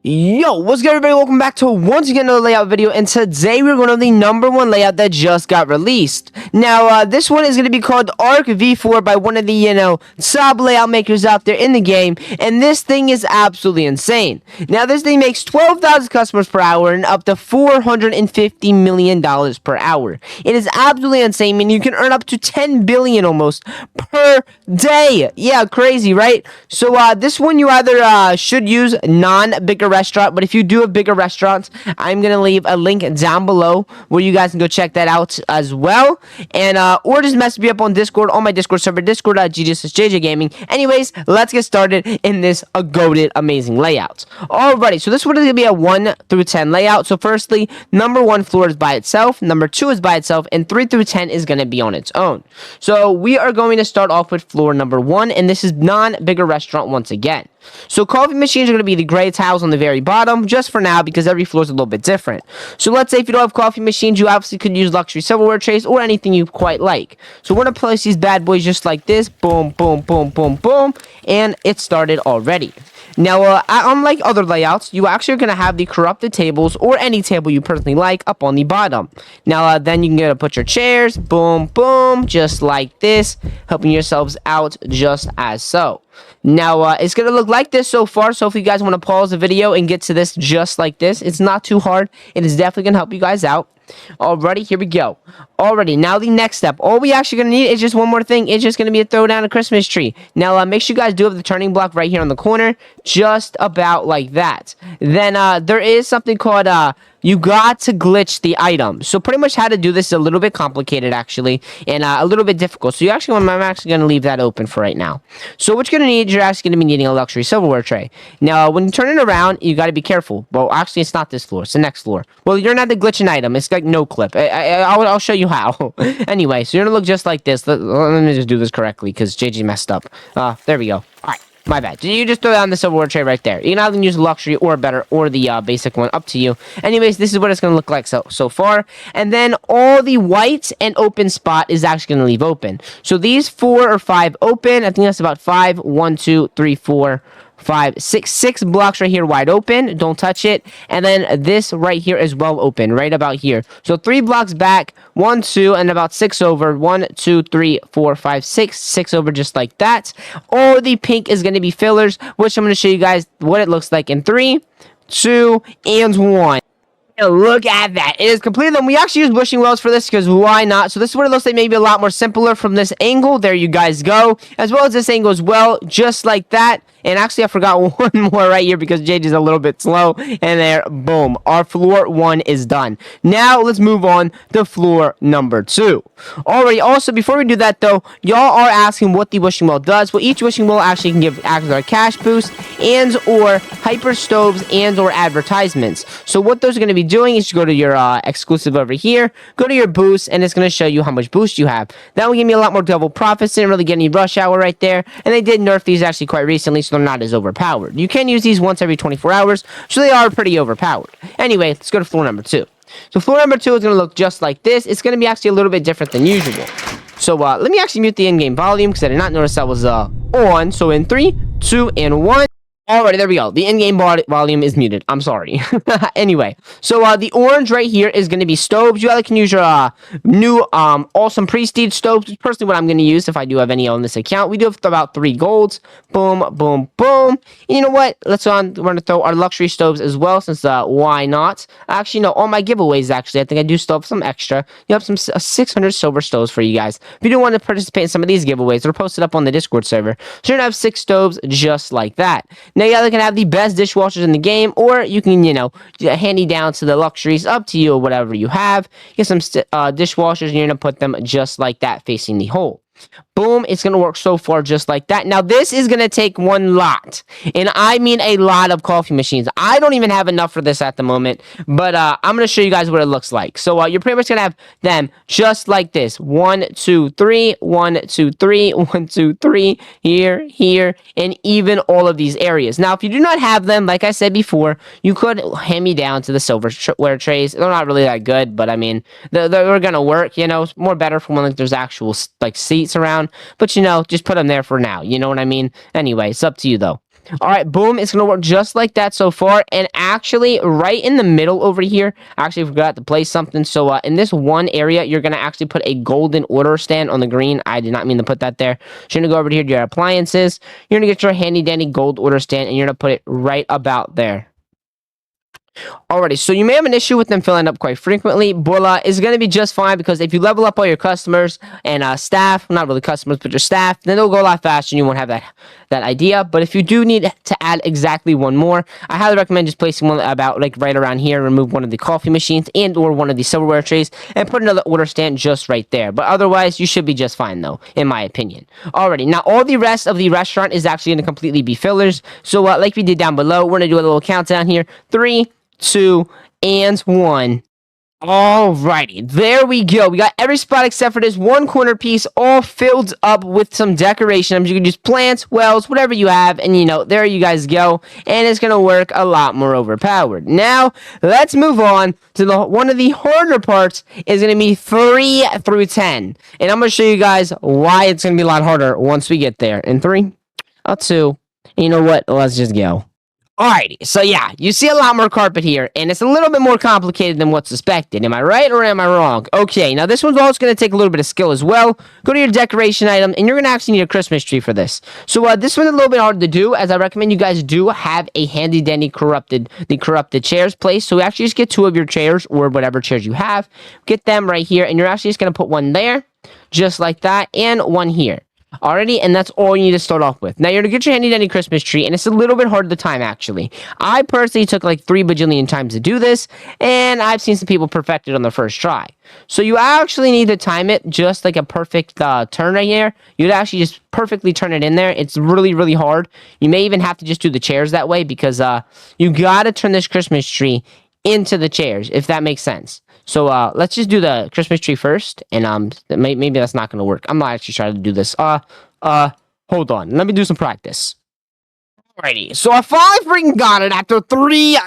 Yo, what's good everybody? Welcome back to once again another layout video, and today we're going to the number one layout that just got released. Now, this one is going to be called Arc V4 by one of the, top layout makers out there in the game, and this thing is absolutely insane. Now, this thing makes 12,000 customers per hour and up to $450 million per hour. It is absolutely insane. I mean, you can earn up to 10 billion almost per day. Yeah, crazy, right? So, this one you either should use non-bigger restaurant, but if you do have bigger restaurants, I'm gonna leave a link down below where you guys can go check that out as well, and or just message me up on Discord, on my Discord server, discord.gg/JJGaming. Anyways, let's get started in this goated amazing layout. Alrighty, so this one is gonna be a 1 through 10 layout. So firstly, number 1 floor is by itself, number 2 is by itself, and 3 through 10 is gonna be on its own. So we are going to start off with floor number 1, and this is non-bigger restaurant once again. So coffee machines are going to be the gray tiles on the very bottom, just for now, because every floor is a little bit different. So let's say if you don't have coffee machines, you obviously could use luxury silverware trays or anything you quite like. So we're going to place these bad boys just like this, boom, boom, boom, boom, boom, and it started already. Now, unlike other layouts, you actually are going to have the corrupted tables, or any table you personally like, up on the bottom. Now, then you can put your chairs, boom, boom, just like this, helping yourselves out just as so. Now, it's going to look like this so far, so if you guys want to pause the video and get to this just like this, it's not too hard. It is definitely going to help you guys out. Alrighty, here we go. Alrighty, now the next step. All we actually going to need is just one more thing. It's just going to be a throw down a Christmas tree. Now, make sure you guys do have the turning block right here on the corner, just about like that. Then, there is something called, you got to glitch the item. So pretty much how to do this is a little bit complicated, actually, and a little bit difficult. So I'm actually going to leave that open for right now. So what you're going to need, you're actually going to be needing a luxury silverware tray. Now, when you turn it around, you got to be careful. Well, actually, it's not this floor. It's the next floor. Well, you're not the glitch an item. It's like no clip. I'll show you how. Anyway, so you're going to look just like this. Let me just do this correctly because JJ messed up. There we go. All right. My bad. You just throw down the silverware tray right there. You can either use luxury or better or the basic one, up to you. Anyways, this is what it's going to look like so far. And then all the white and open spot is actually going to leave open. So these 4 or 5 open. I think that's about 5. 1, 2, 3, 4, 5, 6 blocks right here wide open. Don't touch it. And then this right here is well open, right about here. So 3 blocks back, 1, 2, and about 6 over. 1, 2, 3, 4, 5, 6 over, just like that. All the pink is going to be fillers, which I'm going to show you guys what it looks like in 3, 2, and 1. Look at that. It is completed. Then we actually use wishing wells for this because why not? So this is what it looks like, maybe a lot more simpler from this angle. There you guys go. As well as this angle as well, just like that. And actually, I forgot one more right here because JJ's a little bit slow. And there, boom. Our floor 1 is done. Now, let's move on to floor number 2. Alrighty, also, before we do that, though, y'all are asking what the wishing well does. Well, each wishing well actually can act as a cash boost and or hyper stoves and or advertisements. So what those are going to be doing is you go to your exclusive over here, go to your boost, and it's going to show you how much boost you have. That will give me a lot more double profits. Didn't really get any rush hour right there. And they did nerf these actually quite recently, so they're not as overpowered. You can use these once every 24 hours, so they are pretty overpowered. Anyway, let's go to floor number 2. So floor number 2 is going to look just like this. It's going to be actually a little bit different than usual. So let me actually mute the in-game volume because I did not notice that was on. So in 3, 2, and 1. Alrighty, there we go. The in-game volume is muted. I'm sorry. Anyway, so the orange right here is going to be stoves. You either can use your new awesome prestige stoves. Personally, what I'm going to use if I do have any on this account. We do have about 3 golds. Boom, boom, boom. And you know what? We're going to throw our luxury stoves as well, since why not? Actually, no, all my giveaways, actually, I think I do still have some extra. You have some 600 silver stoves for you guys. If you do want to participate in some of these giveaways, they're posted up on the Discord server. So you're going to have 6 stoves just like that. Now, you either can have the best dishwashers in the game, or you can, handy down to the luxuries, up to you, or whatever you have. Get some dishwashers, and you're going to put them just like that, facing the hole. Boom, it's going to work so far just like that. Now, this is going to take one lot, and I mean a lot of coffee machines. I don't even have enough for this at the moment, but I'm going to show you guys what it looks like. So you're pretty much going to have them just like this. 1, 2, 3, 1, 2, 3, 1, 2, 3, here, and even all of these areas. Now, if you do not have them, like I said before, you could hand me down to the silverware trays. They're not really that good, but I mean, they're going to work, It's more better for when like there's actual like seats around, but just put them there for now, you know what I mean? Anyway, it's up to you though. All right, boom. It's going to work just like that so far. And actually, right in the middle over here, I actually forgot to place something. So in this one area, you're going to actually put a golden order stand on the green. I did not mean to put that there. So you're going to go over here to your appliances. You're going to get your handy dandy gold order stand, and you're going to put it right about there. Alrighty, so you may have an issue with them filling up quite frequently, but it's going to be just fine because if you level up all your customers and staff, not really customers, but your staff, then it'll go a lot faster and you won't have that idea. But if you do need to add exactly one more, I highly recommend just placing one about like right around here, remove one of the coffee machines and or one of the silverware trays and put another order stand just right there. But otherwise, you should be just fine though, in my opinion. Alrighty, now all the rest of the restaurant is actually going to completely be fillers. So like we did down below, we're going to do a little countdown here. 3, 2, and 1. Alrighty, there we go. We got every spot except for this one corner piece all filled up with some decoration. You can use plants, wells, whatever you have, and there you guys go. And it's gonna work a lot more overpowered. Now, let's move on to one of the harder parts is gonna be 3 through 10. And I'm gonna show you guys why it's gonna be a lot harder once we get there. In 3, 2, and you know what? Let's just go. Alrighty, so yeah, you see a lot more carpet here, and it's a little bit more complicated than what's suspected. Am I right or am I wrong? Okay, now this one's also going to take a little bit of skill as well. Go to your decoration item, and you're going to actually need a Christmas tree for this. So this one's a little bit hard to do, as I recommend you guys do have a handy-dandy corrupted chairs placed. So actually just get 2 of your chairs, or whatever chairs you have. Get them right here, and you're actually just going to put one there, just like that, and one here. Alrighty, and that's all you need to start off with. Now, you're going to get your handy-dandy Christmas tree, and it's a little bit hard to time, actually. I personally took like 3 bajillion times to do this, and I've seen some people perfect it on their first try. So you actually need to time it just like a perfect turn right here. You'd actually just perfectly turn it in there. It's really, really hard. You may even have to just do the chairs that way, because you got to turn this Christmas tree into the chairs, if that makes sense. So let's just do the Christmas tree first, and maybe that's not going to work. I'm not actually trying to do this. Hold on. Let me do some practice. Alrighty, so I finally freaking got it after 3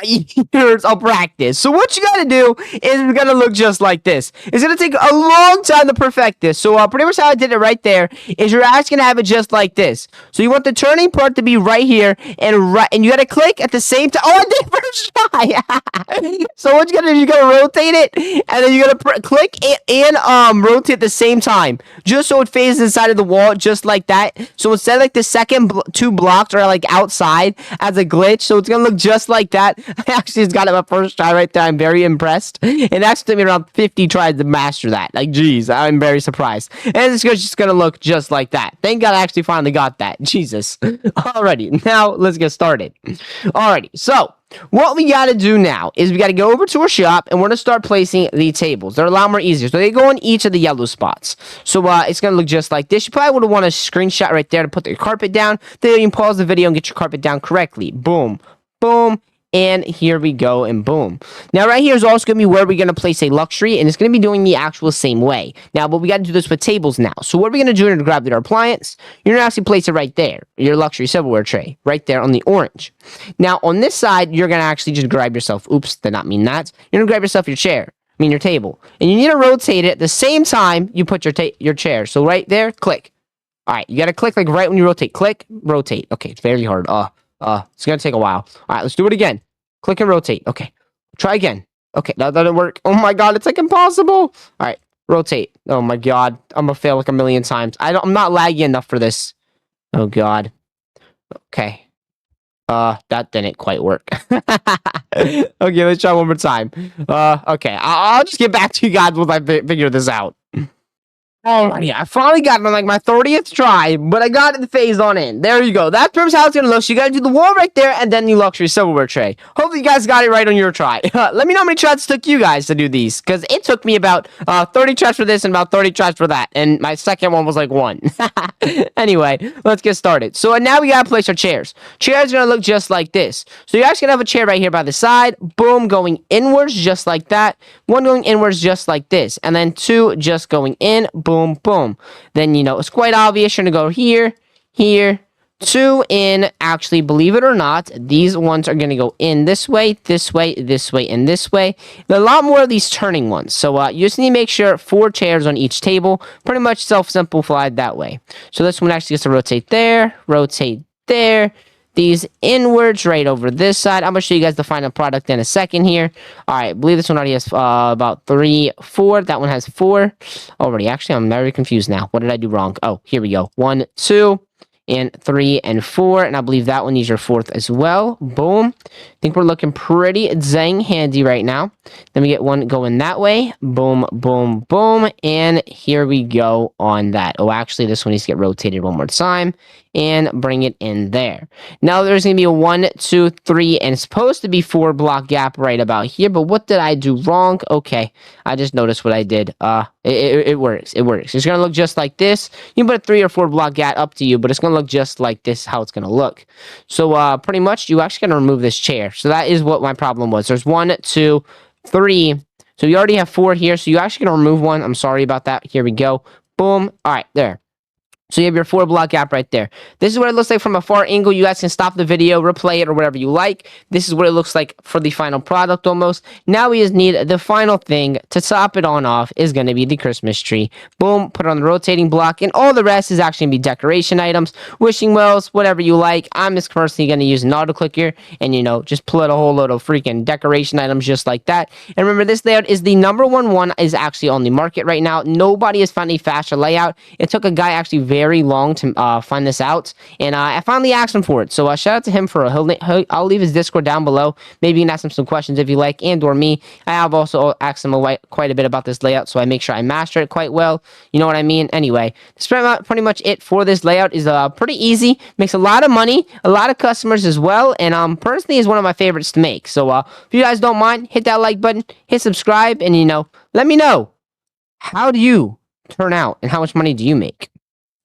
years of practice. So what you gotta do is it's gonna look just like this. It's gonna take a long time to perfect this. So pretty much how I did it right there is you're actually gonna have it just like this. So you want the turning part to be right here, and you gotta click at the same time. Oh, I did first try. So what you gotta do, you gotta rotate it, and then you gotta click and rotate at the same time, just so it faces inside of the wall, just like that. So instead of like the second 2 blocks are like outside as a glitch, so it's gonna look just like that. I actually just got it my first try right there. I'm very impressed. It actually took me around 50 tries to master that. Like, geez, I'm very surprised. And it's just gonna look just like that. Thank God I actually finally got that. Jesus. Alrighty, now let's get started. Alrighty, so what we got to do now is we got to go over to our shop, and we're going to start placing the tables. They're a lot more easier. So they go on each of the yellow spots. So it's going to look just like this. You probably would want a screenshot right there to put your carpet down. Then you can pause the video and get your carpet down correctly. Boom. Boom. And here we go, and boom. Now, right here is also going to be where we're going to place a luxury, and it's going to be doing the actual same way. Now, but we got to do this with tables now. So what are we going to do? We're going to grab your appliance. You're going to actually place it right there, your luxury silverware tray, right there on the orange. Now, on this side, you're going to actually just grab yourself, oops, did not mean that. You're going to grab yourself your chair, your table. And you need to rotate it at the same time you put your chair. So right there, click. All right, you got to click like right when you rotate. Click, rotate. Okay, it's very hard. It's going to take a while. All right, let's do it again. Click and rotate. Okay. Try again. Okay, that didn't work. Oh my God, it's like impossible. All right, rotate. Oh my God, I'm going to fail like a million times. I'm not laggy enough for this. Oh God. Okay. That didn't quite work. Okay, let's try one more time. Okay, I'll just get back to you guys once I figure this out. Alrighty, I finally got it on like my 30th try, but I got it phased on in. There you go. That's pretty much how it's gonna look. So you gotta do the wall right there, and then the luxury silverware tray. Hopefully you guys got it right on your try. Let me know how many tries it took you guys to do these, because it took me about 30 tries for this and about 30 tries for that, and my second one was like 1. Anyway, let's get started. So now we gotta place our chairs. Chairs are gonna look just like this. So you're actually gonna have a chair right here by the side, boom, going inwards just like that, 1 going inwards just like this, and then 2 just going in, boom, boom. Then, it's quite obvious. You're going to go here, here, 2 in. Actually, believe it or not, these ones are going to go in this way, this way, this way, and this way. There are a lot more of these turning ones. So you just need to make sure 4 chairs on each table. Pretty much self-simplified that way. So this one actually gets to rotate there, these inwards right over this side. I'm gonna show you guys the final product in a second here. All right, I believe this one already has about 3, 4. That one has 4 already. Actually, I'm very confused now. What did I do wrong? Oh, here we go. 1, 2, and 3 and 4, and I believe that one needs your 4th as well. Boom. I think we're looking pretty dang handy right now. Then we get one going that way. Boom, boom, boom, and here we go on that. Oh, actually, this one needs to get rotated one more time and bring it in there. Now there's gonna be a 1, 2, 3, and it's supposed to be 4 block gap right about here, but what did I do wrong? Okay, I just noticed what I did. It works. It works. It's gonna look just like this. You can put a 3 or 4 block gap up to you, but it's gonna look just like this. How it's gonna look. So pretty much, you actually gonna remove this chair. So that is what my problem was. There's 1, 2, 3. So you already have 4 here. So you actually gonna remove one. I'm sorry about that. Here we go. Boom. All right, there. So you have your 4 block gap right there. This is what it looks like from a far angle. You guys can stop the video, replay it, or whatever you like. This is what it looks like for the final product almost. Now we just need the final thing to top it on off is going to be the Christmas tree. Boom, put it on the rotating block, and all the rest is actually going to be decoration items, wishing wells, whatever you like. I'm just personally going to use an auto clicker and, just put a whole load of freaking decoration items just like that. And remember, this layout is the number one is actually on the market right now. Nobody has found a faster layout. It took a guy actually very long to find this out, and I finally asked him for it. So shout out to him for I'll leave his Discord down below. Maybe you can ask him some questions if you like, and or me. I have also asked him quite a bit about this layout, so I make sure I master it quite well. You know what I mean? Anyway, that's pretty much it for this layout. Is pretty easy, makes a lot of money, a lot of customers as well, and personally is one of my favorites to make. So if you guys don't mind, hit that like button, hit subscribe, and let me know, how do you turn out and how much money do you make?